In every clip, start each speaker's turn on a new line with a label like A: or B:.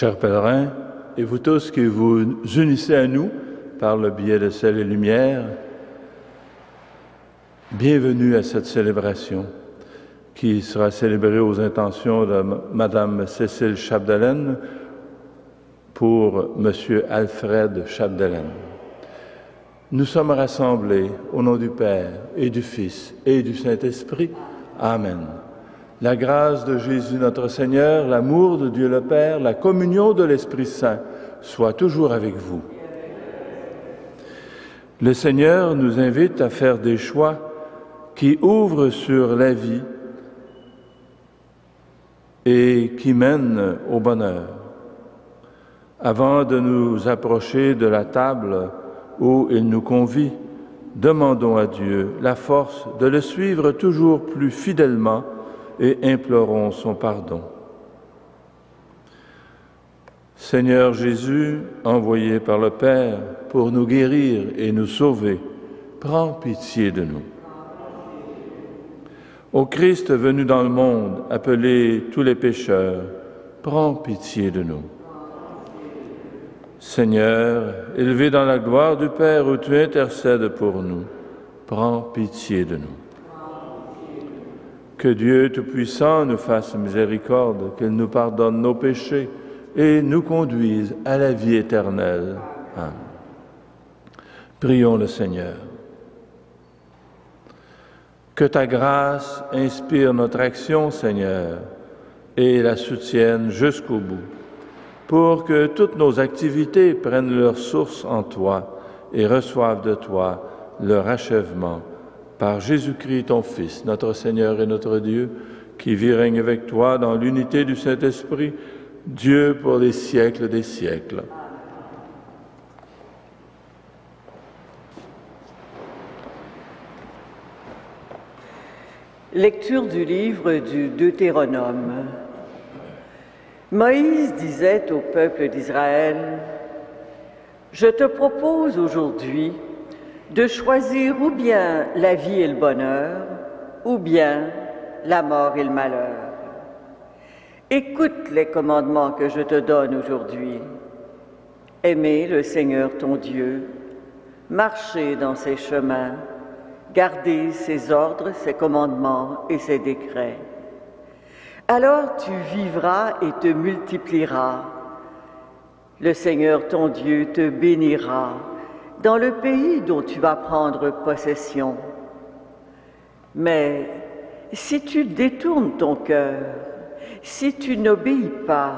A: Chers pèlerins, et vous tous qui vous unissez à nous par le biais de Sel et Lumière, bienvenue à cette célébration qui sera célébrée aux intentions de Madame Cécile Chapdelaine pour Monsieur Alfred Chapdelaine. Nous sommes rassemblés au nom du Père et du Fils et du Saint-Esprit. Amen. La grâce de Jésus notre Seigneur, l'amour de Dieu le Père, la communion de l'Esprit Saint soit toujours avec vous. Le Seigneur nous invite à faire des choix qui ouvrent sur la vie et qui mènent au bonheur. Avant de nous approcher de la table où il nous convie, demandons à Dieu la force de le suivre toujours plus fidèlement et implorons son pardon. Seigneur Jésus, envoyé par le Père pour nous guérir et nous sauver, prends pitié de nous. Ô Christ venu dans le monde, appelé tous les pécheurs, prends pitié de nous. Seigneur, élevé dans la gloire du Père où tu intercèdes pour nous, prends pitié de nous. Que Dieu Tout-Puissant nous fasse miséricorde, qu'il nous pardonne nos péchés et nous conduise à la vie éternelle. Amen. Prions le Seigneur. Que ta grâce inspire notre action, Seigneur, et la soutienne jusqu'au bout, pour que toutes nos activités prennent leur source en toi et reçoivent de toi leur achèvement. Par Jésus-Christ, ton Fils, notre Seigneur et notre Dieu, qui vit et règne avec toi dans l'unité du Saint-Esprit, Dieu pour les siècles des siècles.
B: Lecture du livre du Deutéronome. Moïse disait au peuple d'Israël, « Je te propose aujourd'hui de choisir ou bien la vie et le bonheur, ou bien la mort et le malheur. Écoute les commandements que je te donne aujourd'hui. Aimer le Seigneur ton Dieu, marcher dans ses chemins, garder ses ordres, ses commandements et ses décrets. Alors tu vivras et te multiplieras. Le Seigneur ton Dieu te bénira dans le pays dont tu vas prendre possession. Mais si tu détournes ton cœur, si tu n'obéis pas,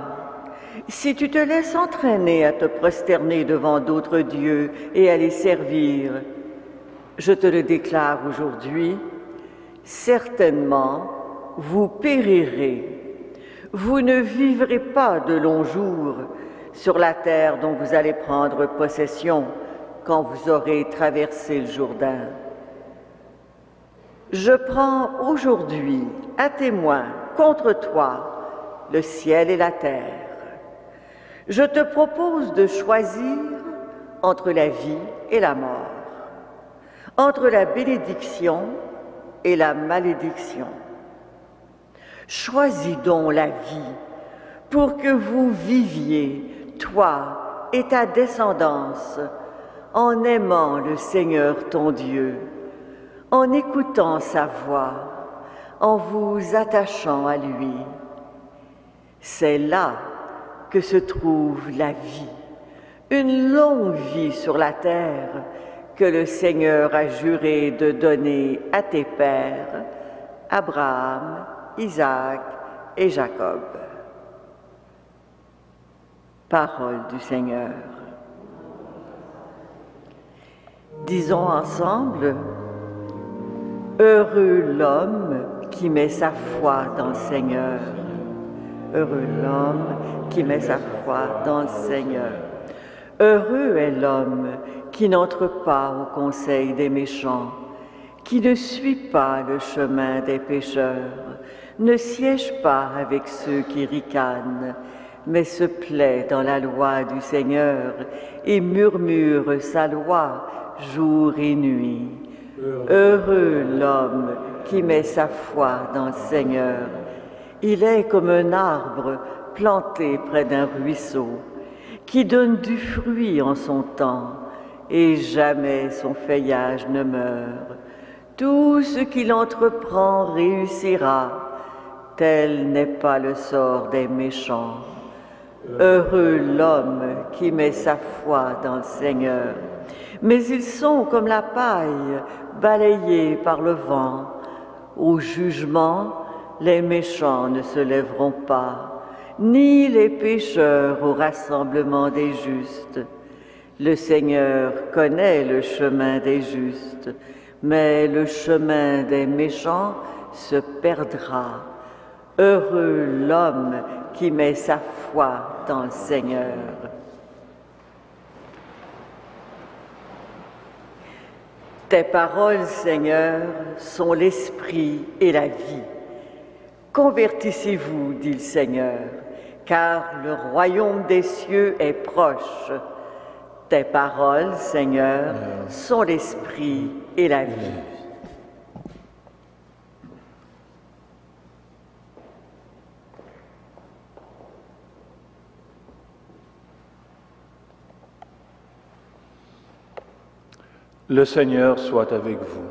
B: si tu te laisses entraîner à te prosterner devant d'autres dieux et à les servir, je te le déclare aujourd'hui, certainement vous périrez. Vous ne vivrez pas de longs jours sur la terre dont vous allez prendre possession quand vous aurez traversé le Jourdain. Je prends aujourd'hui à témoin contre toi le ciel et la terre. Je te propose de choisir entre la vie et la mort, entre la bénédiction et la malédiction. Choisis donc la vie pour que vous viviez, toi et ta descendance, en aimant le Seigneur ton Dieu, en écoutant sa voix, en vous attachant à lui. C'est là que se trouve la vie, une longue vie sur la terre que le Seigneur a juré de donner à tes pères, Abraham, Isaac et Jacob. Parole du Seigneur. Disons ensemble, heureux l'homme qui met sa foi dans le Seigneur. Heureux l'homme qui met sa foi dans le Seigneur. Heureux est l'homme qui n'entre pas au conseil des méchants, qui ne suit pas le chemin des pécheurs, ne siège pas avec ceux qui ricanent, mais se plaît dans la loi du Seigneur et murmure sa loi jour et nuit. Heureux l'homme qui met sa foi dans le Seigneur. Il est comme un arbre planté près d'un ruisseau, qui donne du fruit en son temps, et jamais son feuillage ne meurt. Tout ce qu'il entreprend réussira, tel n'est pas le sort des méchants. Heureux l'homme qui met sa foi dans le Seigneur. Mais ils sont comme la paille, balayés par le vent. Au jugement, les méchants ne se lèveront pas, ni les pécheurs au rassemblement des justes. Le Seigneur connaît le chemin des justes, mais le chemin des méchants se perdra. Heureux l'homme qui met sa foi dans le Seigneur. Tes paroles, Seigneur, sont l'esprit et la vie. Convertissez-vous, dit le Seigneur, car le royaume des cieux est proche. Tes paroles, Seigneur, sont l'esprit et la vie.
A: Le Seigneur soit avec vous.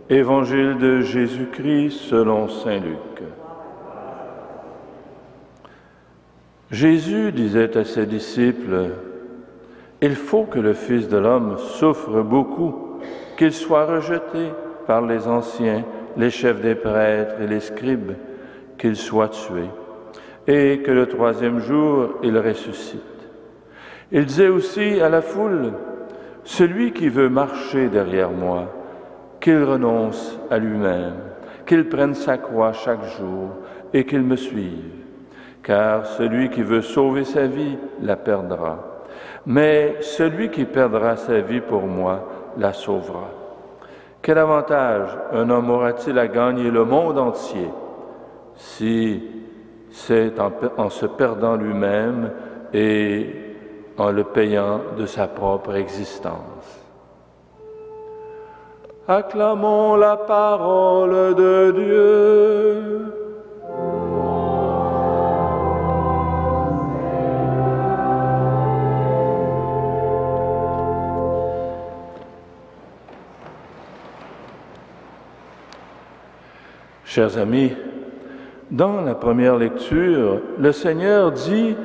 A: Évangile de Jésus-Christ selon saint Luc. Jésus disait à ses disciples, « Il faut que le Fils de l'homme souffre beaucoup, qu'il soit rejeté par les anciens, les chefs des prêtres et les scribes, qu'il soit tué, et que le troisième jour il ressuscite. » Il disait aussi à la foule, « Celui qui veut marcher derrière moi, qu'il renonce à lui-même, qu'il prenne sa croix chaque jour et qu'il me suive. Car celui qui veut sauver sa vie la perdra, mais celui qui perdra sa vie pour moi la sauvera. Quel avantage un homme aura-t-il à gagner le monde entier si c'est en se perdant lui-même et en le payant de sa propre existence? Acclamons la parole de Dieu. Chers amis, dans la première lecture, le Seigneur dit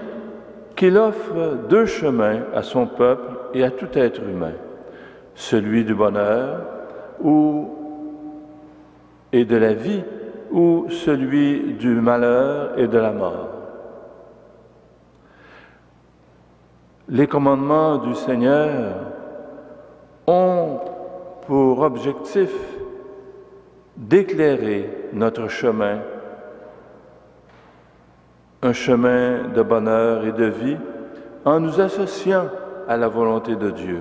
A: qu'il offre deux chemins à son peuple et à tout être humain, celui du bonheur et de la vie ou celui du malheur et de la mort. Les commandements du Seigneur ont pour objectif d'éclairer notre chemin, un chemin de bonheur et de vie, en nous associant à la volonté de Dieu.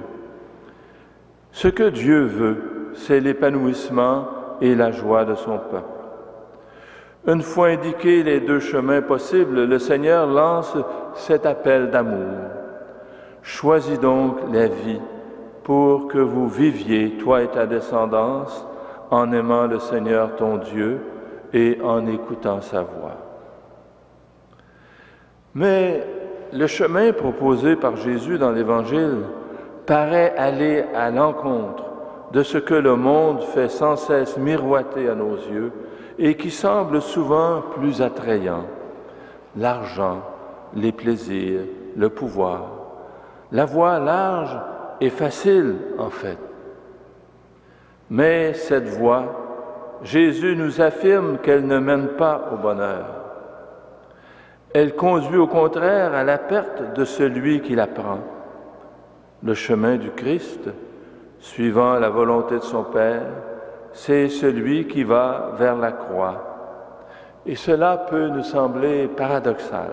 A: Ce que Dieu veut, c'est l'épanouissement et la joie de son peuple. Une fois indiqués les deux chemins possibles, le Seigneur lance cet appel d'amour. Choisis donc la vie pour que vous viviez, toi et ta descendance, en aimant le Seigneur ton Dieu et en écoutant sa voix. Mais le chemin proposé par Jésus dans l'Évangile paraît aller à l'encontre de ce que le monde fait sans cesse miroiter à nos yeux et qui semble souvent plus attrayant: l'argent, les plaisirs, le pouvoir. La voie large et facile, en fait. Mais cette voie, Jésus nous affirme qu'elle ne mène pas au bonheur. Elle conduit au contraire à la perte de celui qui la prend. Le chemin du Christ, suivant la volonté de son Père, c'est celui qui va vers la croix. Et cela peut nous sembler paradoxal.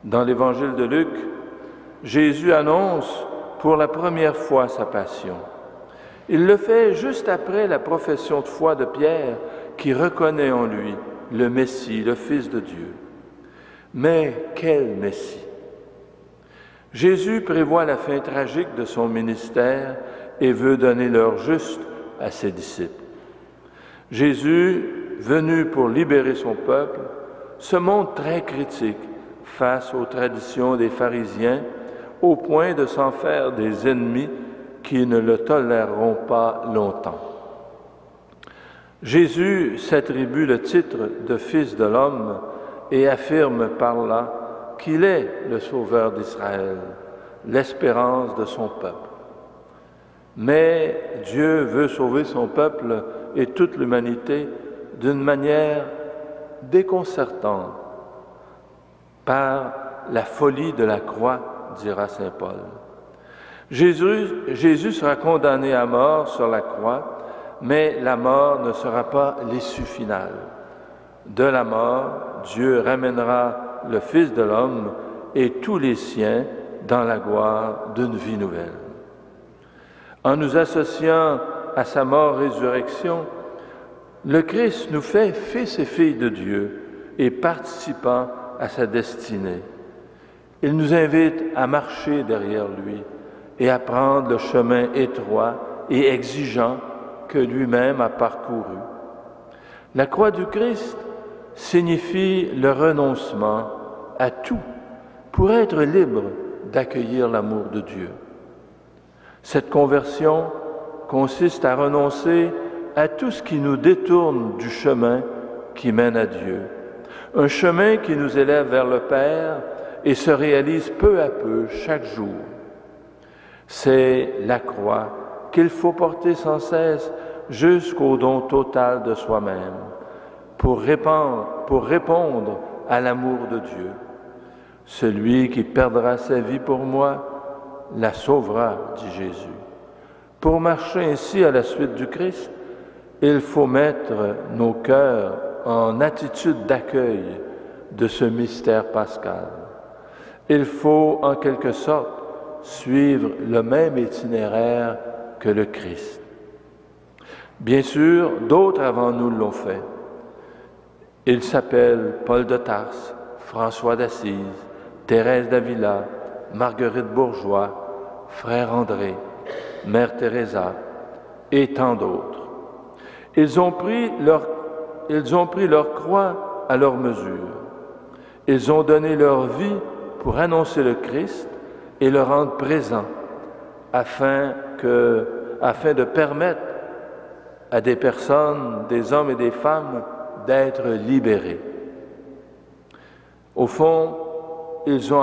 A: Dans l'Évangile de Luc, Jésus annonce pour la première fois sa passion. Il le fait juste après la profession de foi de Pierre qui reconnaît en lui le Messie, le Fils de Dieu. Mais quel Messie! Jésus prévoit la fin tragique de son ministère et veut donner l'heure juste à ses disciples. Jésus venu pour libérer son peuple, se montre très critique face aux traditions des pharisiens, au point de s'en faire des ennemis qui ne le toléreront pas longtemps. Jésus s'attribue le titre de Fils de l'homme et affirme par là qu'il est le Sauveur d'Israël, l'espérance de son peuple. Mais Dieu veut sauver son peuple et toute l'humanité d'une manière déconcertante, par la folie de la croix, dira saint Paul. Jésus sera condamné à mort sur la croix, mais la mort ne sera pas l'issue finale. De la mort, Dieu ramènera le Fils de l'homme et tous les siens dans la gloire d'une vie nouvelle. En nous associant à sa mort-résurrection, le Christ nous fait fils et filles de Dieu et participants à sa destinée. Il nous invite à marcher derrière lui et à prendre le chemin étroit et exigeant que lui-même a parcouru. La croix du Christ signifie le renoncement à tout pour être libre d'accueillir l'amour de Dieu. Cette conversion consiste à renoncer à tout ce qui nous détourne du chemin qui mène à Dieu, un chemin qui nous élève vers le Père et se réalise peu à peu chaque jour. C'est la croix qu'il faut porter sans cesse jusqu'au don total de soi-même pour répondre à l'amour de Dieu. Celui qui perdra sa vie pour moi la sauvera, dit Jésus. Pour marcher ainsi à la suite du Christ, il faut mettre nos cœurs en attitude d'accueil de ce mystère pascal. Il faut, en quelque sorte, suivre le même itinéraire que le Christ. Bien sûr, d'autres avant nous l'ont fait. Ils s'appellent Paul de Tarse, François d'Assise, Thérèse d'Avila, Marguerite Bourgeois, Frère André, Mère Teresa et tant d'autres. Ils ont pris leur croix à leur mesure. Ils ont donné leur vie pour annoncer le Christ et le rendre présent afin de permettre à des personnes, des hommes et des femmes, d'être libérés. Au fond, ils ont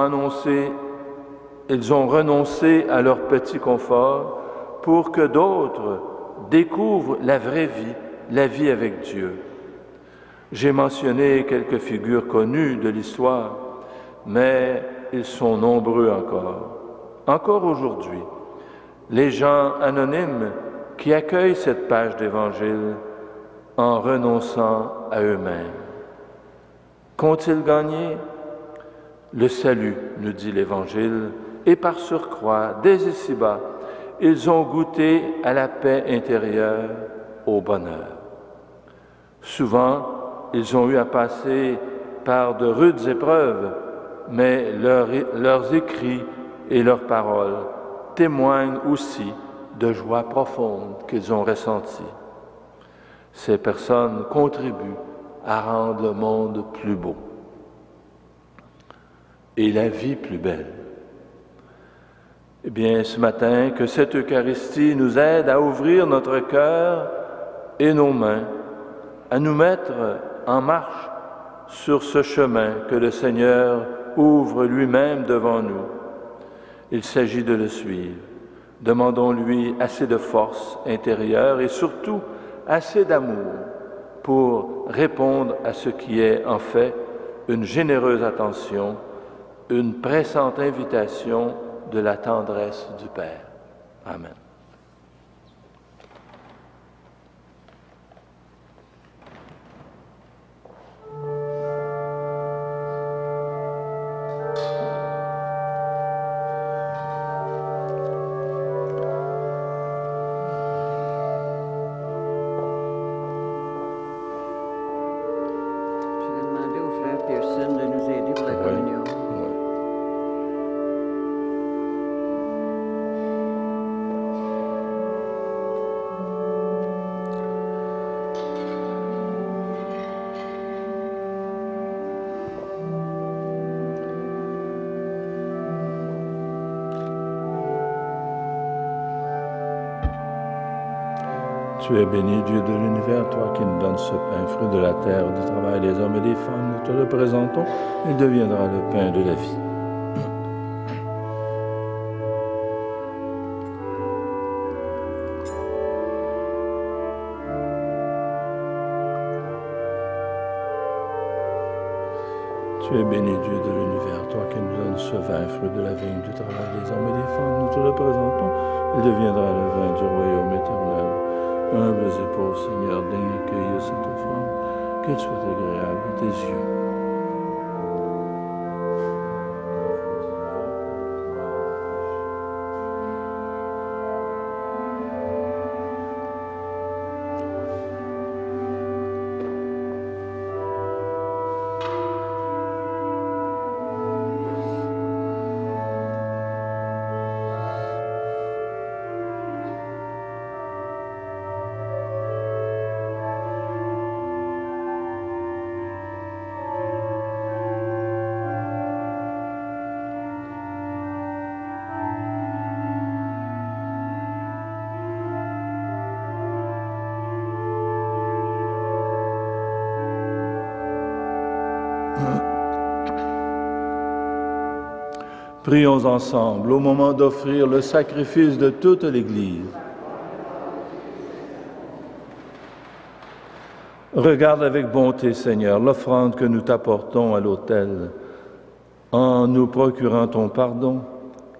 A: renoncé à leur petit confort pour que d'autres découvrent la vraie vie, la vie avec Dieu. J'ai mentionné quelques figures connues de l'histoire, mais ils sont nombreux encore. Encore aujourd'hui, les gens anonymes qui accueillent cette page d'Évangile en renonçant à eux-mêmes. Qu'ont-ils gagné? Le salut, nous dit l'Évangile, et par surcroît, dès ici-bas, ils ont goûté à la paix intérieure, au bonheur. Souvent, ils ont eu à passer par de rudes épreuves, mais leurs écrits et leurs paroles témoignent aussi de joie profonde qu'ils ont ressentie. Ces personnes contribuent à rendre le monde plus beau et la vie plus belle. Eh bien, ce matin, que cette Eucharistie nous aide à ouvrir notre cœur et nos mains, à nous mettre en marche sur ce chemin que le Seigneur ouvre lui-même devant nous. Il s'agit de le suivre. Demandons-lui assez de force intérieure et surtout assez d'amour pour répondre à ce qui est en fait une généreuse attention, une pressante invitation de la tendresse du Père. Amen. Tu es béni, Dieu de l'univers, toi qui nous donnes ce pain, fruit de la terre, du travail des hommes et des femmes. Nous te le présentons, il deviendra le pain de la vie. Tu es béni, Dieu de l'univers, toi qui nous donnes ce vin, fruit de la vigne, du travail des hommes et des femmes. Nous te le présentons, il deviendra le vin du royaume éternel. Humbles et pauvres, Seigneur, daignes cueillir cette offrande, qu'elle soit agréable à tes yeux. Prions ensemble au moment d'offrir le sacrifice de toute l'Église. Regarde avec bonté, Seigneur, l'offrande que nous t'apportons à l'autel, en nous procurant ton pardon,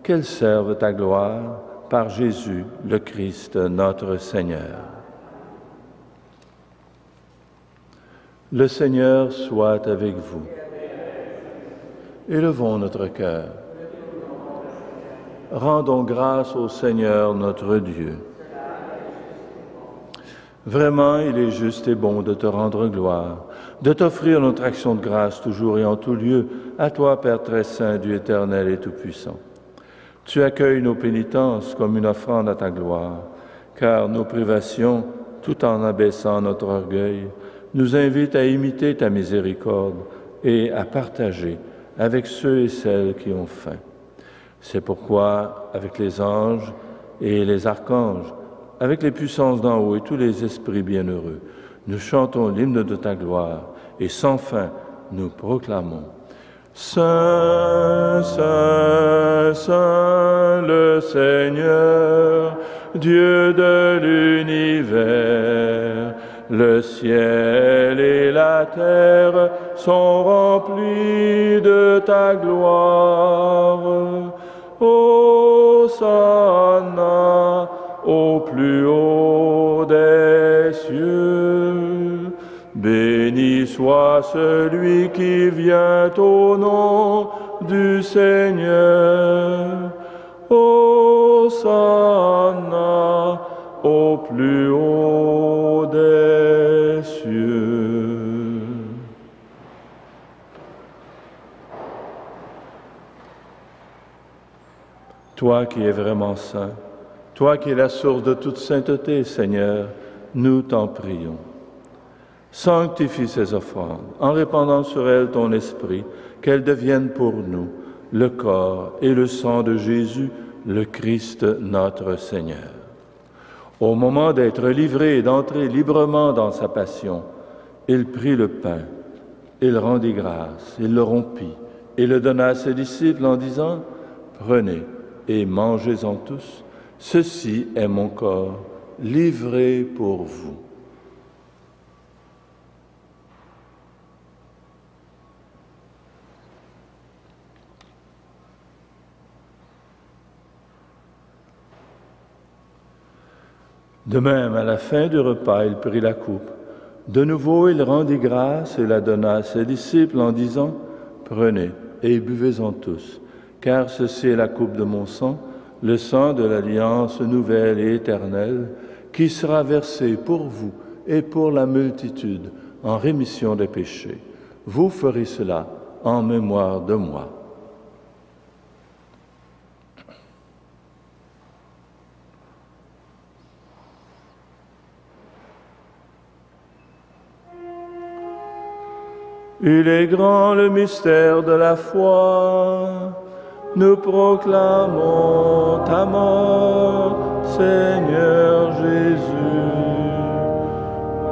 A: qu'elle serve ta gloire par Jésus, le Christ, notre Seigneur. Le Seigneur soit avec vous. Élevons notre cœur. Rendons grâce au Seigneur notre Dieu. Vraiment, il est juste et bon de te rendre gloire, de t'offrir notre action de grâce toujours et en tout lieu, à toi, Père très saint, Dieu éternel et tout-puissant. Tu accueilles nos pénitences comme une offrande à ta gloire, car nos privations, tout en abaissant notre orgueil, nous invitent à imiter ta miséricorde et à partager avec ceux et celles qui ont faim. C'est pourquoi, avec les anges et les archanges, avec les puissances d'en haut et tous les esprits bienheureux, nous chantons l'hymne de ta gloire et sans fin nous proclamons « Saint, Saint, Saint, le Seigneur, Dieu de l'univers, le ciel et la terre sont remplis de ta gloire. Hosanna au plus haut des cieux. Béni soit celui qui vient au nom du Seigneur. Hosanna au plus haut des cieux. Toi qui es vraiment saint, toi qui es la source de toute sainteté, Seigneur, nous t'en prions. Sanctifie ces offrandes en répandant sur elles ton esprit, qu'elles deviennent pour nous le corps et le sang de Jésus, le Christ notre Seigneur. Au moment d'être livré et d'entrer librement dans sa passion, il prit le pain, il rendit grâce, il le rompit et le donna à ses disciples en disant « Prenez et mangez-en tous, ceci est mon corps livré pour vous. » De même, à la fin du repas, il prit la coupe. De nouveau, il rendit grâce et la donna à ses disciples en disant « Prenez et buvez-en tous, car ceci est la coupe de mon sang, le sang de l'alliance nouvelle et éternelle, qui sera versé pour vous et pour la multitude en rémission des péchés. Vous ferez cela en mémoire de moi. » Il est grand le mystère de la foi. Nous proclamons ta mort, Seigneur Jésus.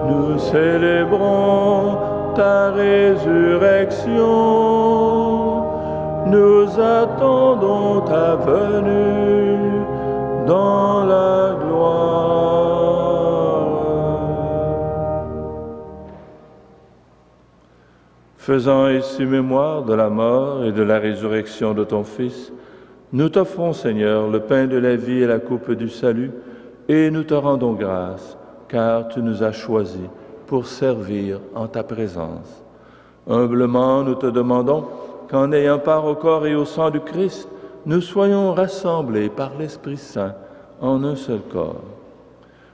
A: nous célébrons ta résurrection. Nous attendons ta venue dans la gloire. Faisant ici mémoire de la mort et de la résurrection de ton Fils, nous t'offrons, Seigneur, le pain de la vie et la coupe du salut, et nous te rendons grâce, car tu nous as choisis pour servir en ta présence. Humblement, nous te demandons qu'en ayant part au corps et au sang du Christ, nous soyons rassemblés par l'Esprit Saint en un seul corps.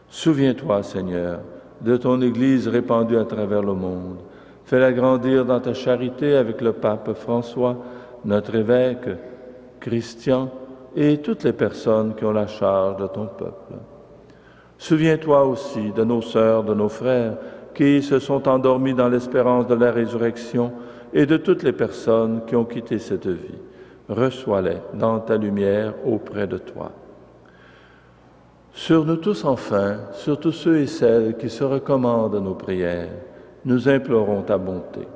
A: Souviens-toi, Seigneur, de ton Église répandue à travers le monde. Fais-la grandir dans ta charité avec le pape François, notre évêque, Christian et toutes les personnes qui ont la charge de ton peuple. Souviens-toi aussi de nos sœurs, de nos frères qui se sont endormis dans l'espérance de la résurrection et de toutes les personnes qui ont quitté cette vie. Reçois-les dans ta lumière auprès de toi. Sur nous tous enfin, sur tous ceux et celles qui se recommandent à nos prières, nous implorons ta bonté.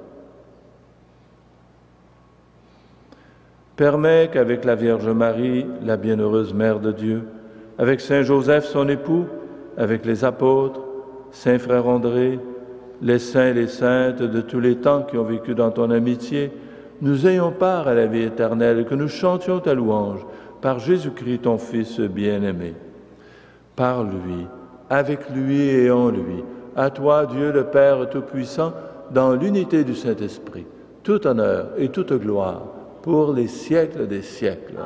A: Permets qu'avec la Vierge Marie, la bienheureuse Mère de Dieu, avec Saint Joseph, son époux, avec les apôtres, Saint Frère André, les saints et les saintes de tous les temps qui ont vécu dans ton amitié, nous ayons part à la vie éternelle et que nous chantions ta louange par Jésus-Christ, ton Fils bien-aimé. Par lui, avec lui et en lui, à toi, Dieu le Père Tout-Puissant, dans l'unité du Saint-Esprit, tout honneur et toute gloire pour les siècles des siècles.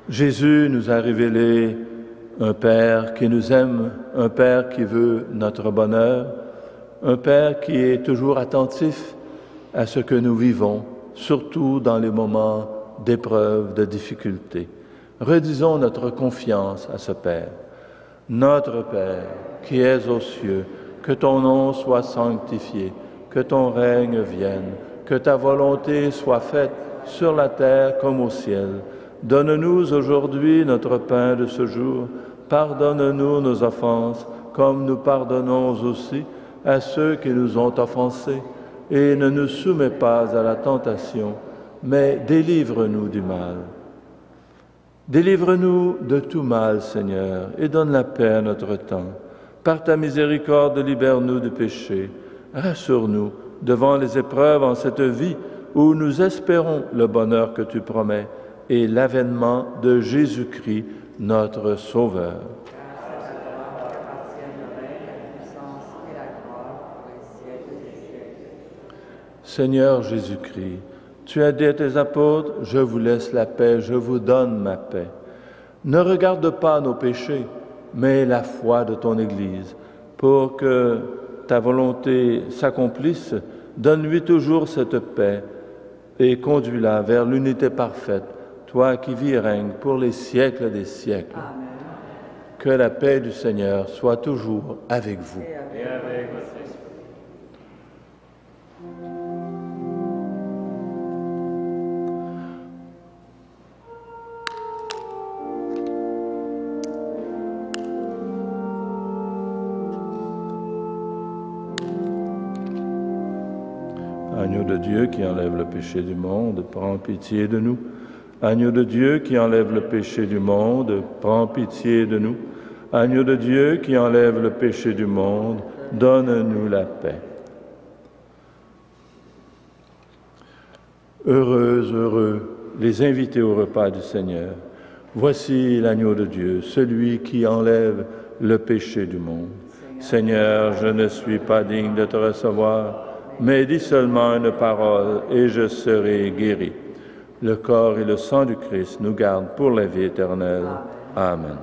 A: Jésus nous a révélé un Père qui nous aime, un Père qui veut notre bonheur, un Père qui est toujours attentif à ce que nous vivons, surtout dans les moments d'épreuve, de difficulté. Redisons notre confiance à ce Père. Notre Père, qui es aux cieux, que ton nom soit sanctifié, que ton règne vienne, que ta volonté soit faite sur la terre comme au ciel. Donne-nous aujourd'hui notre pain de ce jour. Pardonne-nous nos offenses, comme nous pardonnons aussi à ceux qui nous ont offensés. Et ne nous soumets pas à la tentation, mais délivre-nous du mal. Délivre-nous de tout mal, Seigneur, et donne la paix à notre temps. Par ta miséricorde, libère-nous du péché. Rassure-nous devant les épreuves en cette vie où nous espérons le bonheur que tu promets et l'avènement de Jésus-Christ, notre Sauveur. Seigneur Jésus-Christ, tu as dit à tes apôtres, « Je vous laisse la paix, je vous donne ma paix. » Ne regarde pas nos péchés, mais la foi de ton Église. Pour que ta volonté s'accomplisse, donne-lui toujours cette paix et conduis-la vers l'unité parfaite, toi qui vis et règnes pour les siècles des siècles. Amen. Que la paix du Seigneur soit toujours avec vous. Et avec votre esprit. Agneau de Dieu qui enlève le péché du monde, prends pitié de nous. Agneau de Dieu qui enlève le péché du monde, prends pitié de nous. Agneau de Dieu qui enlève le péché du monde, donne-nous la paix. Heureux, les invités au repas du Seigneur. Voici l'agneau de Dieu, celui qui enlève le péché du monde. Seigneur, je ne suis pas digne de te recevoir, mais dis seulement une parole et je serai guéri. Le corps et le sang du Christ nous gardent pour la vie éternelle. Amen.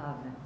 B: Amen.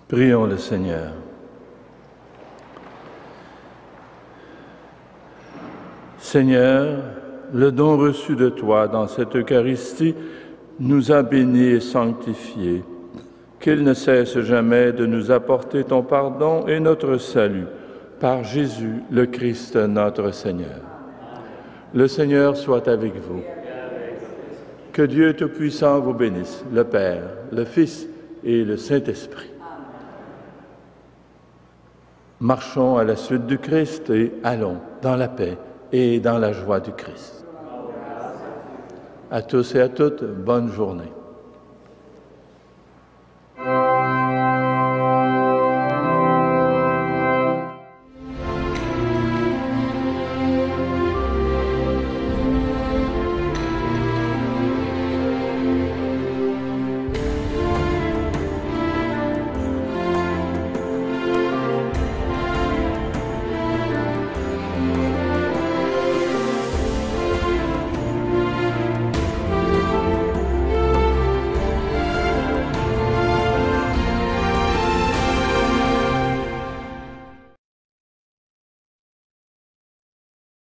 A: Prions le Seigneur. Seigneur, le don reçu de toi dans cette Eucharistie nous a bénis et sanctifiés. Qu'il ne cesse jamais de nous apporter ton pardon et notre salut, par Jésus, le Christ, notre Seigneur. Le Seigneur soit avec vous. Que Dieu Tout-Puissant vous bénisse, le Père, le Fils et le Saint-Esprit. Marchons à la suite du Christ et allons dans la paix et dans la joie du Christ. À tous et à toutes, bonne journée.